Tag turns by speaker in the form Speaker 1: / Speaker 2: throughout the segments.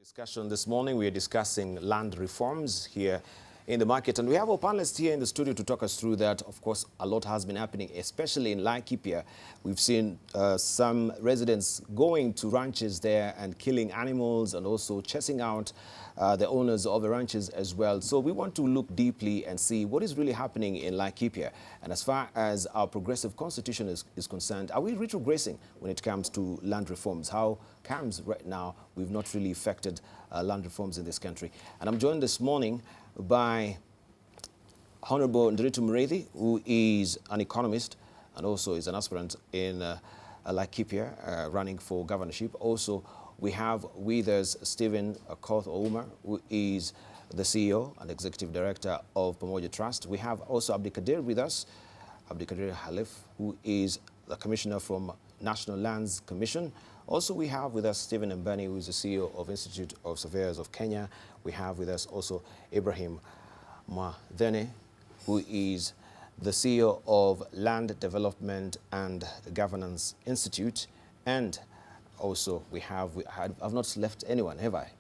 Speaker 1: Discussion this morning, we are discussing land reforms here in the market, and we have our panelists here in the studio to talk us through that. Of course, a lot has been happening, especially in Laikipia. We've seen some residents going to ranches there and killing animals and also chasing out the owners of the ranches as well. So we want to look deeply and see what is really happening in Laikipia. And as far as our progressive constitution is concerned, are we retrogressing when it comes to land reforms? How comes right now we've not really affected land reforms in this country? And I'm joined this morning by Honorable Nderitu Muriithi, who is an economist and also is an aspirant in Laikipia, running for governorship. Also, we have with us Steve Ouma, who is the CEO and Executive Director of Pamoja Trust. We have also Abdikadir with us, Abdikadir Khalif, who is the Commissioner from National Lands Commission. Also, we have with us Stephen Ambani, who is the CEO of Institute of Surveyors of Kenya. We have with us also Ibrahim Mwathane, who is the CEO of Land Development and Governance Institute. And also I've not left anyone, have I?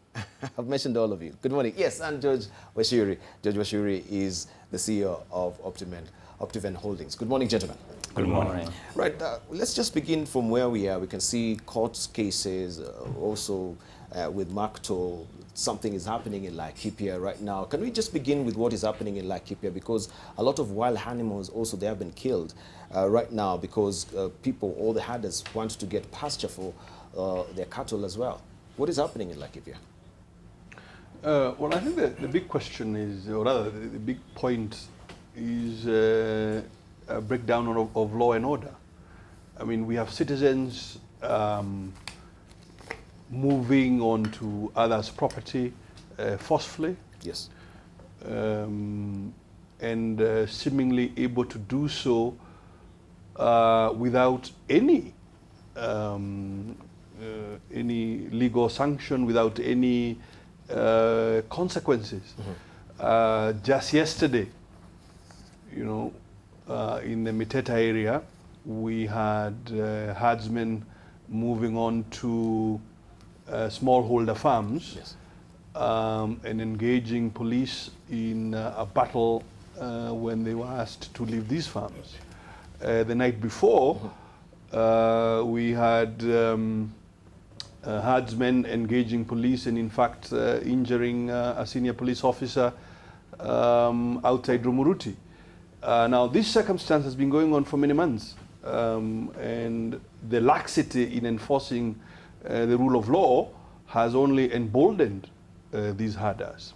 Speaker 1: I've mentioned all of you. Good morning. Yes, and George Wachiuri. George Wachiuri is the CEO of Optiven Holdings. Good morning, gentlemen.
Speaker 2: Good morning.
Speaker 1: Right, let's just begin from where we are. We can see court cases, also with Makto. Something is happening in Laikipia right now. Can we just begin with what is happening in Laikipia? Because a lot of wild animals also, they have been killed right now because people, all the herders, want to get pasture for their cattle as well. What is happening in Laikipia?
Speaker 2: Well, I think the big question is, or rather the big point is a breakdown of law and order. I mean, we have citizens moving on to others' property forcefully.
Speaker 1: Yes.
Speaker 2: And seemingly able to do so without any legal sanction, without any consequences. Mm-hmm. Just yesterday, you know, in the Miteta area, we had herdsmen moving on to smallholder farms.
Speaker 1: Yes.
Speaker 2: And engaging police in a battle when they were asked to leave these farms. The night before, we had herdsmen engaging police and in fact injuring a senior police officer outside Rumuruti. Now this circumstance has been going on for many months, and the laxity in enforcing the rule of law has only emboldened these herders.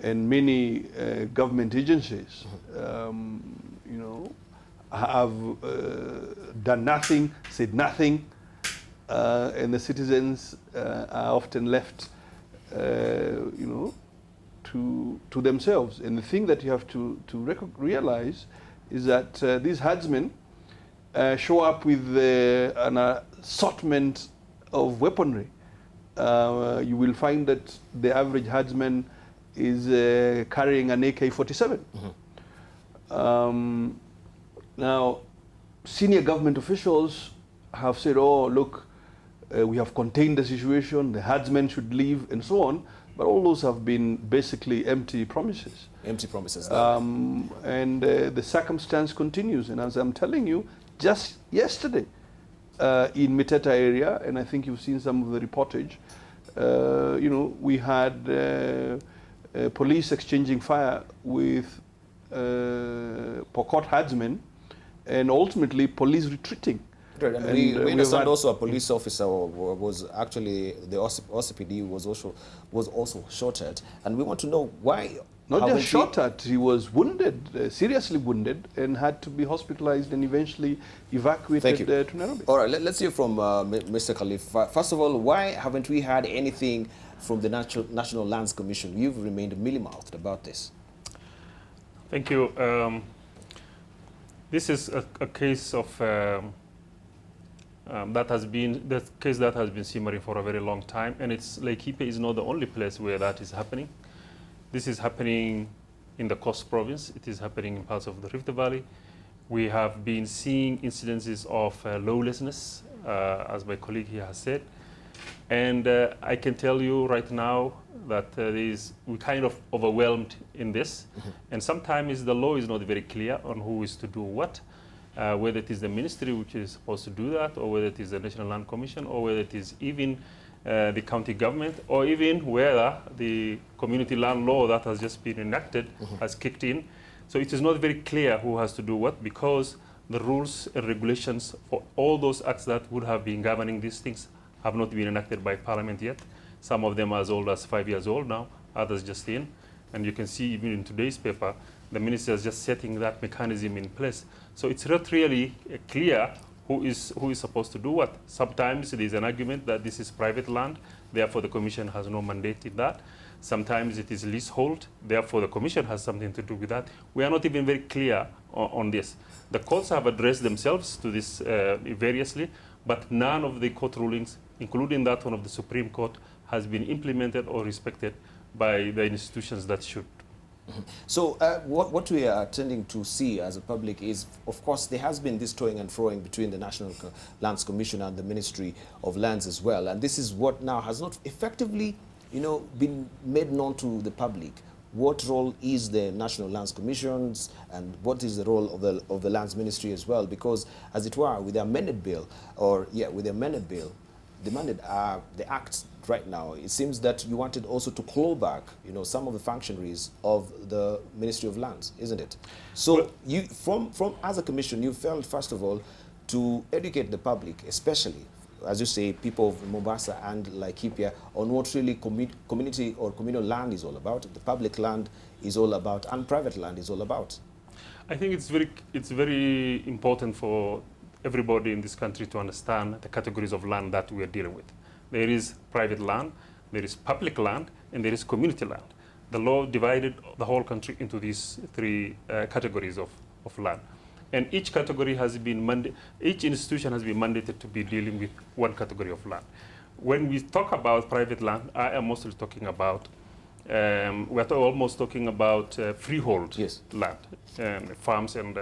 Speaker 2: And many government agencies, you know, have done nothing, said nothing, and the citizens are often left, you know, to themselves. And the thing that you have to realize is that these herdsmen show up with an assortment of weaponry. You will find that the average herdsman is carrying an AK-47. Mm-hmm. Now, senior government officials have said, oh, look, we have contained the situation, the herdsmen should leave, and so on. But all those have been basically empty promises.
Speaker 1: Empty promises.
Speaker 2: And the circumstance continues. And as I'm telling you, just yesterday in Miteta area, and I think you've seen some of the reportage, you know, we had police exchanging fire with Pokot herdsmen, and ultimately police retreating.
Speaker 1: Right, and we understand also a police officer was actually, the OCPD was also shot at, and we want to know why.
Speaker 2: Not just shot at, he was wounded, seriously wounded, and had to be hospitalized and eventually evacuated to Nairobi.
Speaker 1: All right, let's hear from Mr. Khalif. First of all, why haven't we had anything from the National Lands Commission? You've remained mealy-mouthed about this.
Speaker 3: Thank you. This is a case of that has been simmering for a very long time, and Laikipia is not the only place where that is happening. This is happening in the Coast Province. It is happening in parts of the Rift Valley. We have been seeing incidences of lawlessness, as my colleague here has said. And I can tell you right now that we're kind of overwhelmed in this. And sometimes the law is not very clear on who is to do what, whether it is the ministry which is supposed to do that, or whether it is the National Land Commission, or whether it is even the county government, or even whether the community land law that has just been enacted has kicked in. So it is not very clear who has to do what, because the rules and regulations for all those acts that would have been governing these things have not been enacted by Parliament yet. Some of them are as old as 5 years old now, others just in. And you can see even in today's paper, the minister is just setting that mechanism in place. So it's not really clear who is supposed to do what. Sometimes there is an argument that this is private land, therefore the Commission has no mandate in that. Sometimes it is leasehold, therefore the Commission has something to do with that. We are not even very clear on this. The courts have addressed themselves to this variously, but none of the court rulings, including that one of the Supreme Court, has been implemented or respected by the institutions that should.
Speaker 1: So what we are tending to see as a public is, of course, there has been this toing and froing between the National Lands Commission and the Ministry of Lands as well. And this is what now has not effectively, been made known to the public. What role is the National Lands Commission's, and what is the role of the Lands Ministry as well? Because, as it were, with the amended bill, demanded the acts right now, it seems that you wanted also to claw back, some of the functionaries of the Ministry of Lands, isn't it? So, well, you, from as a commission, you felt first of all to educate the public, especially, as you say, people of Mombasa and Laikipia, on what really community or communal land is all about, the public land is all about, and private land is all about.
Speaker 3: I think it's very important for everybody in this country to understand the categories of land that we are dealing with. There is private land, there is public land, and there is community land. The law divided the whole country into these three categories of land. And each category has been each institution has been mandated to be dealing with one category of land. When we talk about private land, I am mostly talking about, we're almost talking about freehold land, farms and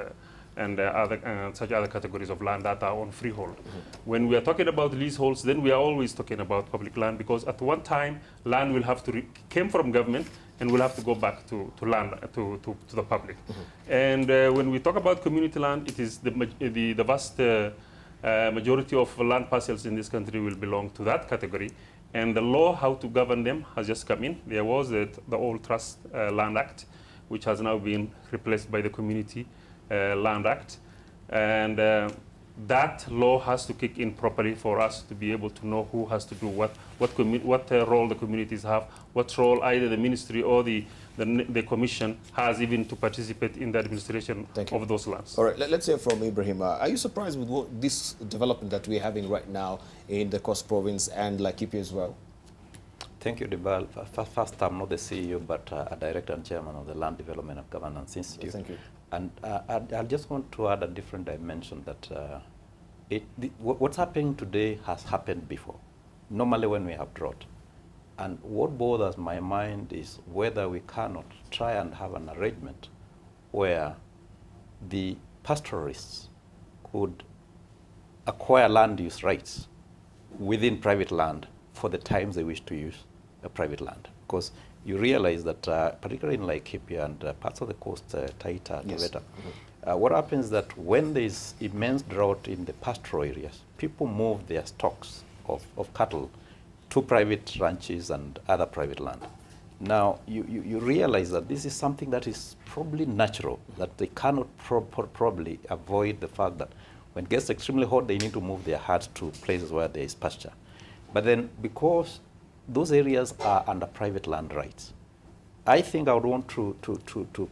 Speaker 3: such other categories of land that are on freehold. When we are talking about leaseholds, then we are always talking about public land, because at one time land will have to came from government and will have to go back to land to the public. And when we talk about community land, it is the vast majority of land parcels in this country will belong to that category. And the law how to govern them has just come in. There was the old Trust Land Act, which has now been replaced by the Community Land Act, and that law has to kick in properly for us to be able to know who has to do what role the communities have, what role either the ministry or the commission has even to participate in the administration of those lands.
Speaker 1: All right, let's hear from Ibrahim. Are you surprised with this development that we're having right now in the Coast Province and Laikipia as well?
Speaker 4: Thank you, Debarl. First, I'm not the CEO, but a director and chairman of the Land Development and Governance Institute.
Speaker 1: Thank you.
Speaker 4: And I just want to add a different dimension that what's happening today has happened before, normally when we have drought. And what bothers my mind is whether we cannot try and have an arrangement where the pastoralists could acquire land use rights within private land for the times they wish to use a private land. Because you realize that, particularly in Laikipia and parts of the coast, Taita, Taveta, what happens is that when there is immense drought in the pastoral areas, people move their stocks of cattle to private ranches and other private land. Now, you realize that this is something that is probably natural, that they cannot probably avoid the fact that when it gets extremely hot, they need to move their herds to places where there is pasture. But then, because those areas are under private land rights, I think I would want to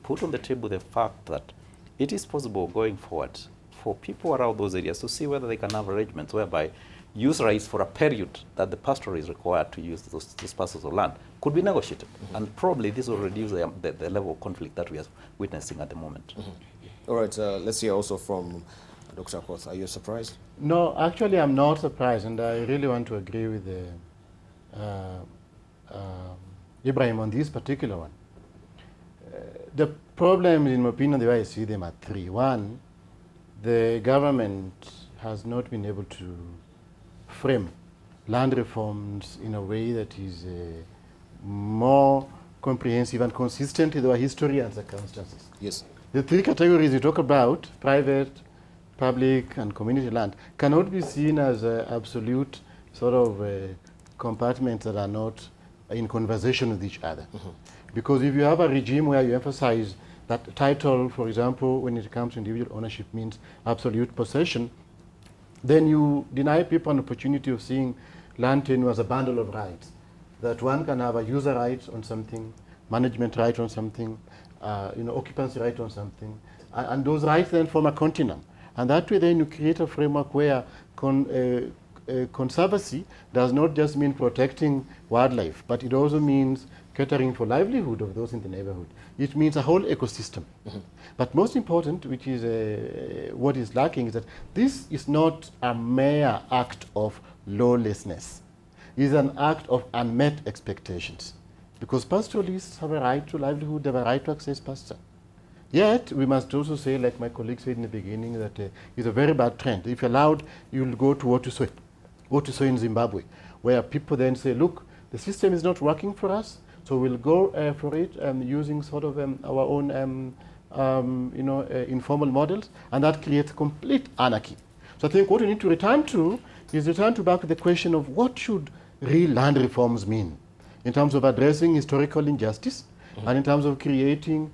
Speaker 4: put on the table the fact that it is possible going forward for people around those areas to see whether they can have arrangements whereby use rights for a period that the pastor is required to use those parcels of land could be negotiated. And probably this will reduce the level of conflict that we are witnessing at the moment.
Speaker 1: All right, let's hear also from Dr. Akoth. Are you surprised?
Speaker 5: No, actually I'm not surprised, and I really want to agree with Ibrahim on this particular one. The problems, in my opinion, the way I see them, are three. One, the government has not been able to frame land reforms in a way that is more comprehensive and consistent with our history and circumstances.
Speaker 1: Yes.
Speaker 5: The three categories you talk about, private, public, and community land, cannot be seen as absolute sort of compartments that are not in conversation with each other. Because if you have a regime where you emphasize that title, for example, when it comes to individual ownership means absolute possession, then you deny people an opportunity of seeing land tenure as a bundle of rights. That one can have a user right on something, management right on something, occupancy right on something, and those rights then form a continuum. And that way then you create a framework where conservancy does not just mean protecting wildlife, but it also means catering for livelihood of those in the neighborhood. It means a whole ecosystem. But most important, which is what is lacking, is that this is not a mere act of lawlessness. It is an act of unmet expectations. Because pastoralists have a right to livelihood, they have a right to access pasture. Yet, we must also say, like my colleague said in the beginning, that it's a very bad trend. If allowed, you'll go to what you saw in Zimbabwe, where people then say, look, the system is not working for us, so we'll go for it using sort of our own informal models, and that creates complete anarchy. So I think what we need to return to is back to the question of what should real land reforms mean in terms of addressing historical injustice and in terms of creating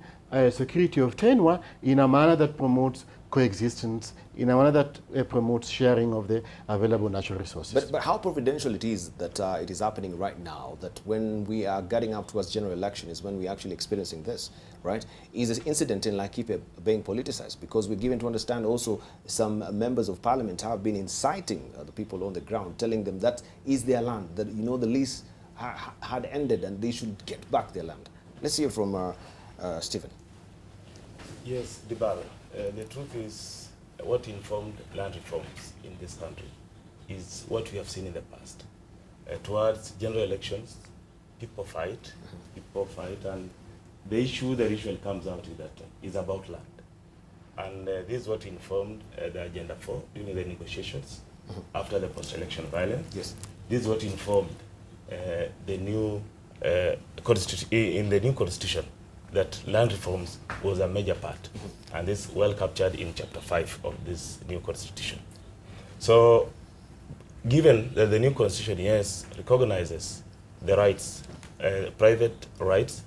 Speaker 5: security of tenure in a manner that promotes coexistence, in a manner that promotes sharing of the available natural resources.
Speaker 1: But how providential it is that it is happening right now, that when we are getting up towards general election is when we're actually experiencing this, right? Is this incident in Laikipia being politicized? Because we're given to understand also some members of parliament have been inciting the people on the ground, telling them that is their land, that the lease had ended and they should get back their land. Let's hear from Stephen.
Speaker 6: Yes, Debarl. The truth is, what informed land reforms in this country is what we have seen in the past. Towards general elections, people fight, and the issue that usually comes out is about land. And this is what informed the Agenda 4 during the negotiations after the post-election violence.
Speaker 1: Yes.
Speaker 6: This is what informed the new in the new constitution, that land reforms was a major part, and this is well captured in Chapter 5 of this new constitution. So, given that the new constitution, yes, recognizes the rights, private rights,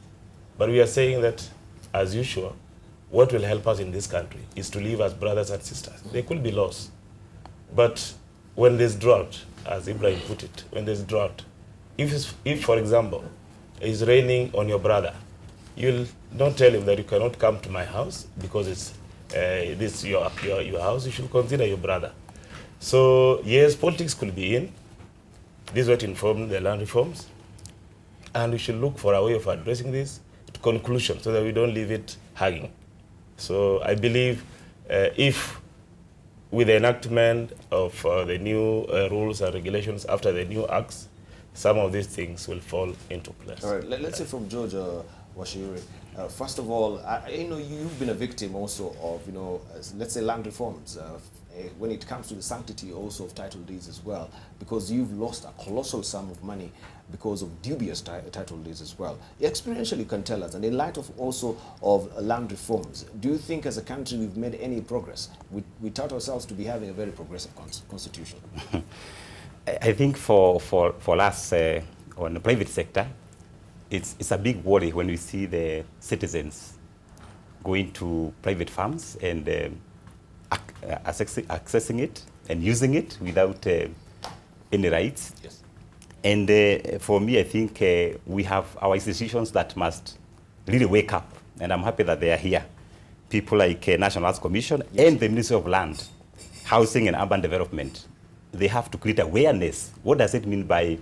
Speaker 6: but we are saying that, as usual, what will help us in this country is to live as brothers and sisters. There could be laws, but when there's drought, as Ibrahim put it, when there's drought, if for example, it's raining on your brother, you'll not tell him that you cannot come to my house because it's this your house. You should consider your brother. So yes, politics could be in. This is what informed the land reforms, and we should look for a way of addressing this to conclusion so that we don't leave it hanging. So I believe if with the enactment of the new rules and regulations after the new acts, some of these things will fall into place.
Speaker 1: All right, let's say from George Wachiuri. First of all, you've been a victim also of, let's say land reforms when it comes to the sanctity also of title deeds as well, because you've lost a colossal sum of money because of dubious title deeds as well. Experientially, you can tell us, and in light of also of land reforms, do you think as a country we've made any progress? We tout ourselves to be having a very progressive constitution.
Speaker 7: I think for us on the private sector, it's a big worry when we see the citizens going to private farms and accessing it and using it without any rights.
Speaker 1: Yes.
Speaker 7: And for me, I think we have our institutions that must really wake up, and I'm happy that they are here. People like National Arts Commission and the Ministry of Land, Housing and Urban Development. They have to create awareness. What does it mean by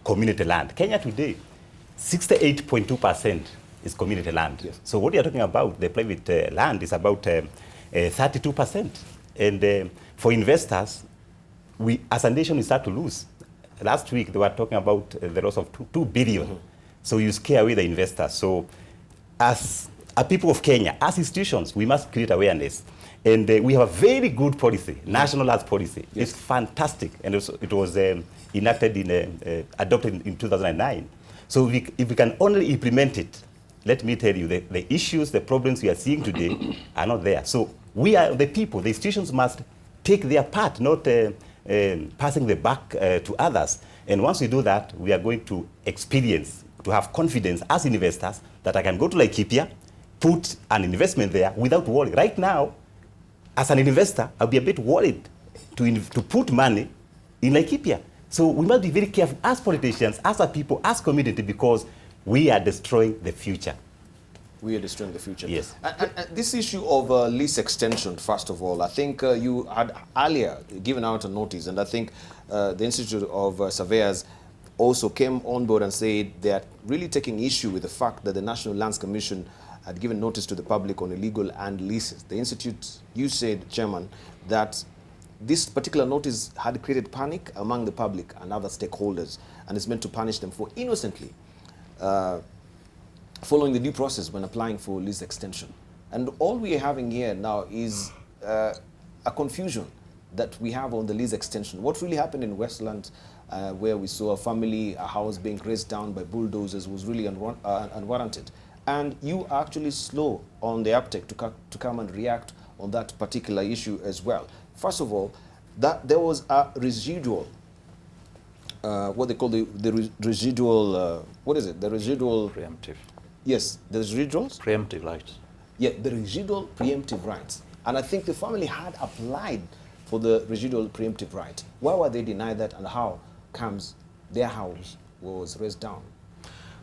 Speaker 7: community land? Kenya today, 68.2% is community land.
Speaker 1: Yes.
Speaker 7: So what you're talking about, the private land, is about 32%. And for investors, we, as a nation, we start to lose. Last week, they were talking about the loss of 2 billion. So you scare away the investors. So as a people of Kenya, as institutions, we must create awareness. And we have a very good policy, national lands policy. Yes. It's fantastic, and it was enacted adopted in 2009. So if we can only implement it, let me tell you, the issues, the problems we are seeing today are not there. So we are the people, the institutions must take their part, not passing the buck to others. And once we do that, we are going to experience, to have confidence as investors that I can go to Laikipia, put an investment there without worry. Right now, as an investor, I'll be a bit worried to put money in Laikipia. So we must be very careful as politicians, as a people, as community, because we are destroying the future.
Speaker 1: We are destroying the future.
Speaker 7: Yes.
Speaker 1: And this issue of lease extension, first of all, I think you had earlier given out a notice, and I think the Institute of Surveyors also came on board and said they are really taking issue with the fact that the National Lands Commission had given notice to the public on illegal land leases. The Institute, you said, Chairman, that this particular notice had created panic among the public and other stakeholders, and it's meant to punish them for innocently following the due process when applying for lease extension. And all we are having here now is a confusion that we have on the lease extension. What really happened in Westland, where we saw a house being razed down by bulldozers, was really unwarranted. And you are actually slow on the uptake to come and react on that particular issue as well. First of all, that there was a residual, what they call the residual, what is it? The residual...
Speaker 4: Preemptive.
Speaker 1: Yes, the residuals?
Speaker 4: Preemptive rights.
Speaker 1: Yeah, the residual preemptive rights. And I think the family had applied for the residual preemptive right. Why were they denied that, and how comes their house was razed down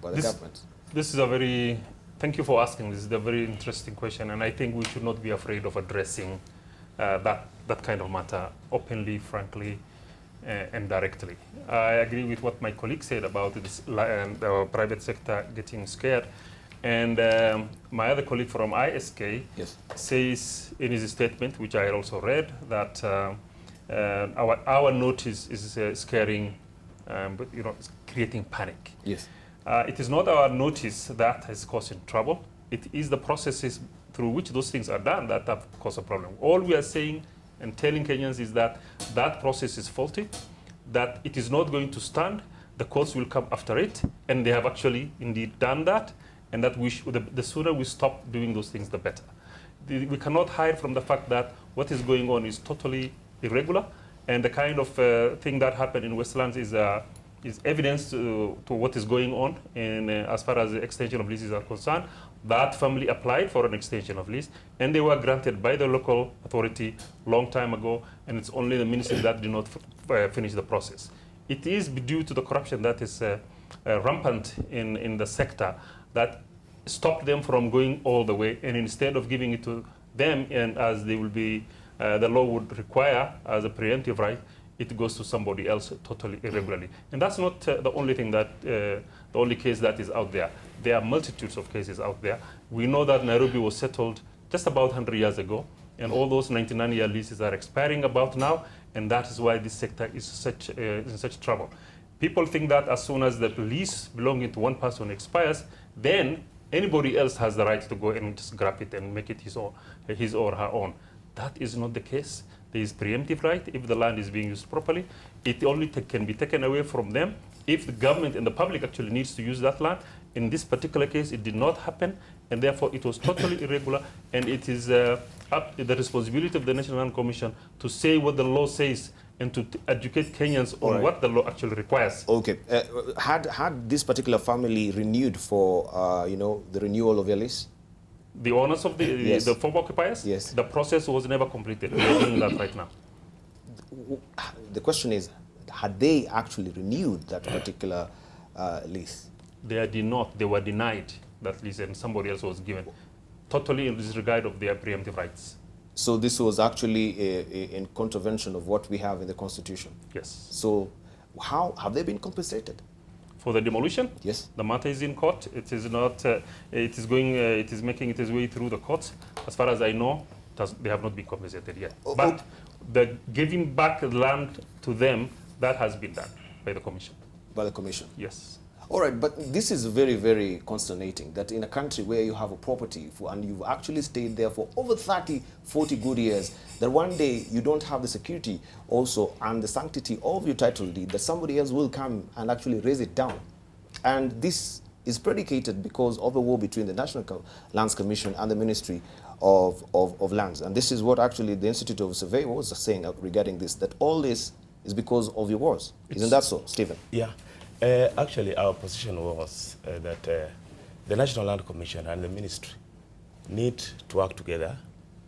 Speaker 1: by the government?
Speaker 3: This is a very, thank you for asking. This is a very interesting question, and I think we should not be afraid of addressing that kind of matter openly, frankly, and directly. I agree with what my colleague said about this, the private sector getting scared. And my other colleague from ISK says in his statement, which I also read, that our notice is scaring, but creating panic.
Speaker 1: Yes.
Speaker 3: It is not our notice that is causing trouble. It is the processes through which those things are done that have caused a problem. All we are saying and telling Kenyans is that that process is faulty, that it is not going to stand, the courts will come after it, and they have actually indeed done that, and that the sooner we stop doing those things, the better. We cannot hide from the fact that what is going on is totally irregular, and the kind of thing that happened in Westlands is evidence to what is going on. And as far as the extension of leases are concerned, that family applied for an extension of lease, and they were granted by the local authority long time ago, and it's only the ministry that did not finish the process. It is due to the corruption that is rampant in the sector that stopped them from going all the way, and instead of giving it to them, and as they will be, the law would require as a preemptive right, it goes to somebody else totally irregularly. And that's not the only thing that, the only case that is out there. There are multitudes of cases out there. We know that Nairobi was settled just about 100 years ago, and all those 99-year leases are expiring about now, and that is why this sector is in such trouble. People think that as soon as the lease belonging to one person expires, then anybody else has the right to go and just grab it and make it his or her own. That is not the case. There is preemptive right. If the land is being used properly, it only can be taken away from them if the government and the public actually needs to use that land. In this particular case, it did not happen, and therefore it was totally irregular, and it is the responsibility of the National Land Commission to say what the law says and to educate Kenyans on what the law actually requires.
Speaker 1: Okay. Had this particular family renewed for, the renewal of their lease?
Speaker 3: The owners of the former occupiers?
Speaker 1: Yes.
Speaker 3: The process was never completed. We are doing that right now.
Speaker 1: The question is, had they actually renewed that particular lease?
Speaker 3: They did not. They were denied that lease, and somebody else was given, totally in disregard of their preemptive rights.
Speaker 1: So this was actually in contravention of what we have in the Constitution?
Speaker 3: Yes.
Speaker 1: So how have they been compensated?
Speaker 3: For the demolition?
Speaker 1: Yes.
Speaker 3: The matter is in court. It is not. It is making its way through the courts. As far as I know, they have not been compensated yet. But the giving back land to them, that has been done by the commission.
Speaker 1: By the commission?
Speaker 3: Yes.
Speaker 1: All right, but this is very, very consternating that in a country where you have a property and you've actually stayed there for over 30, 40 good years, that one day you don't have the security also and the sanctity of your title deed, that somebody else will come and actually raise it down. And this is predicated because of the war between the National Lands Commission and the Ministry of Lands. And this is what actually the Institute of Survey was saying regarding this, that all this is because of your wars. Isn't that so, Stephen?
Speaker 6: Yeah. Actually, our position was that the National Land Commission and the ministry need to work together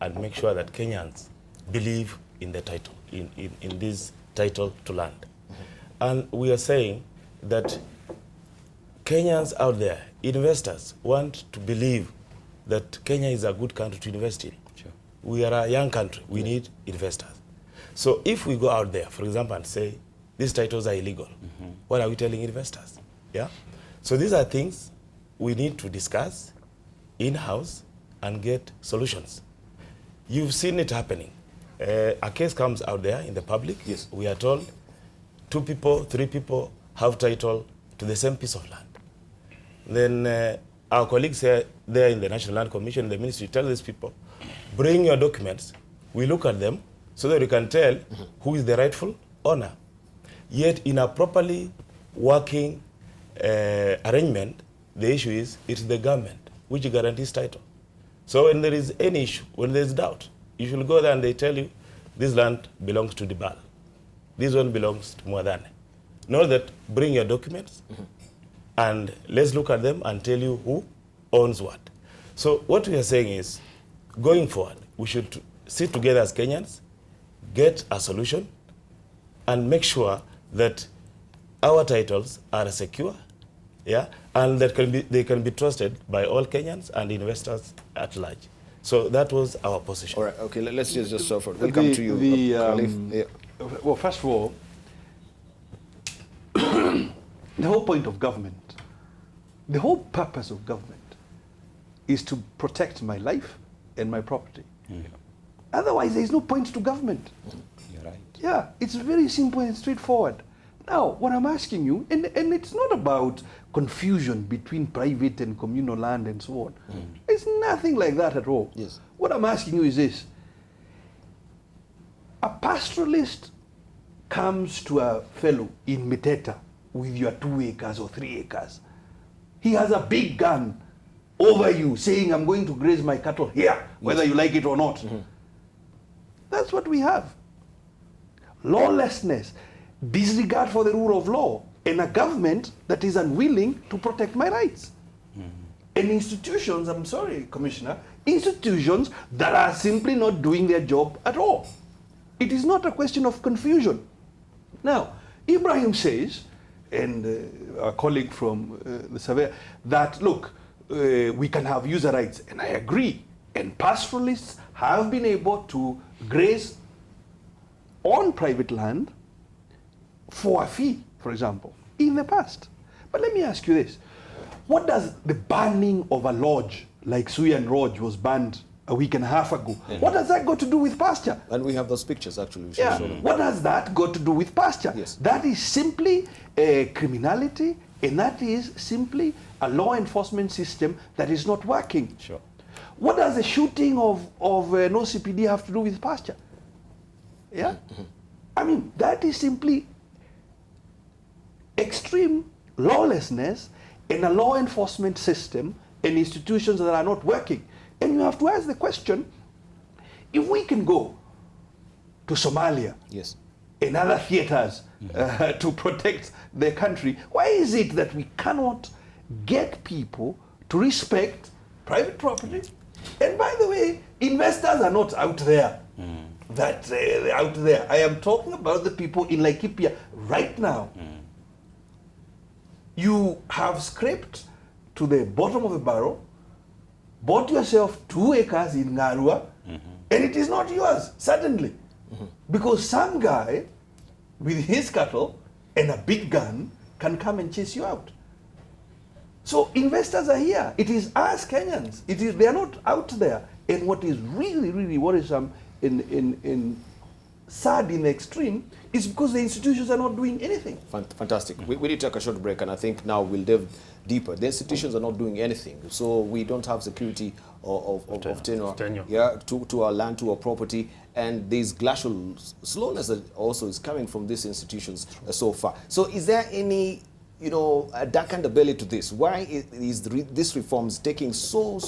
Speaker 6: and make sure that Kenyans believe in the title, in this title to land. And we are saying that Kenyans out there, investors, want to believe that Kenya is a good country to invest in.
Speaker 7: Sure.
Speaker 6: We are a young country. We need investors. So if we go out there, for example, and say, these titles are illegal, what are we telling investors? Yeah? So these are things we need to discuss in-house and get solutions. You've seen it happening. A case comes out there in the public.
Speaker 1: Yes.
Speaker 6: We are told 2 people, 3 people have title to the same piece of land. Then our colleagues here, there in the National Land Commission, the ministry, tell these people, bring your documents, we look at them, so that we can tell who is the rightful owner. Yet in a properly working arrangement, the issue is it's the government which guarantees title. So when there is any issue, when there is doubt, you should go there and they tell you, this land belongs to Debarl. This one belongs to Mwathane. Know that, bring your documents, and let's look at them and tell you who owns what. So what we are saying is, going forward, we should sit together as Kenyans, get a solution, and make sure that our titles are secure, yeah, and that they can be trusted by all Kenyans and investors at large. So that was our position.
Speaker 1: All right, okay, let's just start for it. We'll come to you, Khalif. Yeah.
Speaker 2: Well, first of all, the whole point of government, the whole purpose of government is to protect my life and my property. Otherwise, there is no point to government.
Speaker 7: You're right.
Speaker 2: Yeah, it's very simple and straightforward. Now, what I'm asking you, and it's not about confusion between private and communal land and so on. It's nothing like that at all.
Speaker 1: Yes.
Speaker 2: What I'm asking you is this. A pastoralist comes to a fellow in Meteta with your 2 acres or 3 acres. He has a big gun over you saying, I'm going to graze my cattle here, whether you like it or not. That's what we have. Lawlessness, disregard for the rule of law, and a government that is unwilling to protect my rights. And institutions, I'm sorry, Commissioner, institutions that are simply not doing their job at all. It is not a question of confusion. Now, Ibrahim says, and our colleague from the survey, that, look, we can have user rights, and I agree. And pastoralists have been able to graze on private land for a fee, for example, in the past. But let me ask you this. What does the banning of a lodge, like Suyan Lodge was banned a week and a half ago, what does that got to do with pasture?
Speaker 1: And we have those pictures, actually. We should
Speaker 2: Yeah,
Speaker 1: show them.
Speaker 2: what has that got to do with pasture?
Speaker 1: Yes.
Speaker 2: That is simply criminality, and that is simply a law enforcement system that is not working.
Speaker 7: Sure.
Speaker 2: What does the shooting of no CPD have to do with pasture? Yeah? I mean, that is simply extreme lawlessness in a law enforcement system and institutions that are not working. And you have to ask the question, if we can go to Somalia
Speaker 1: Yes.
Speaker 2: and other theaters to protect their country, why is it that we cannot get people to respect private property? And by the way, investors are not out there. They're out there. I am talking about the people in Laikipia right now. You have scraped to the bottom of the barrel, bought yourself 2 acres in Ngarua, and it is not yours, suddenly. Because some guy with his cattle and a big gun can come and chase you out. So investors are here. It is us Kenyans. They are not out there. And what is really, really worrisome in sad in the extreme is because the institutions are not doing anything.
Speaker 1: Fantastic. We need to take a short break, and I think now we'll delve deeper. The institutions are not doing anything, so we don't have security of tenure. Yeah, to our land, to our property, and this glacial slowness that also is coming from these institutions so far. So is there any, you know, a dark underbelly to this? Why is this reforms taking so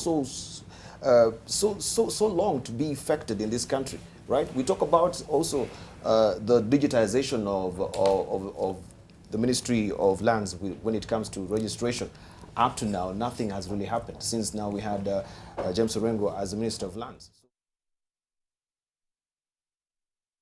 Speaker 1: long to be effected in this country? Right? We talk about also the digitization of the Ministry of Lands when it comes to registration. Up to now, nothing has really happened since now we had James Orengo as the Minister of Lands.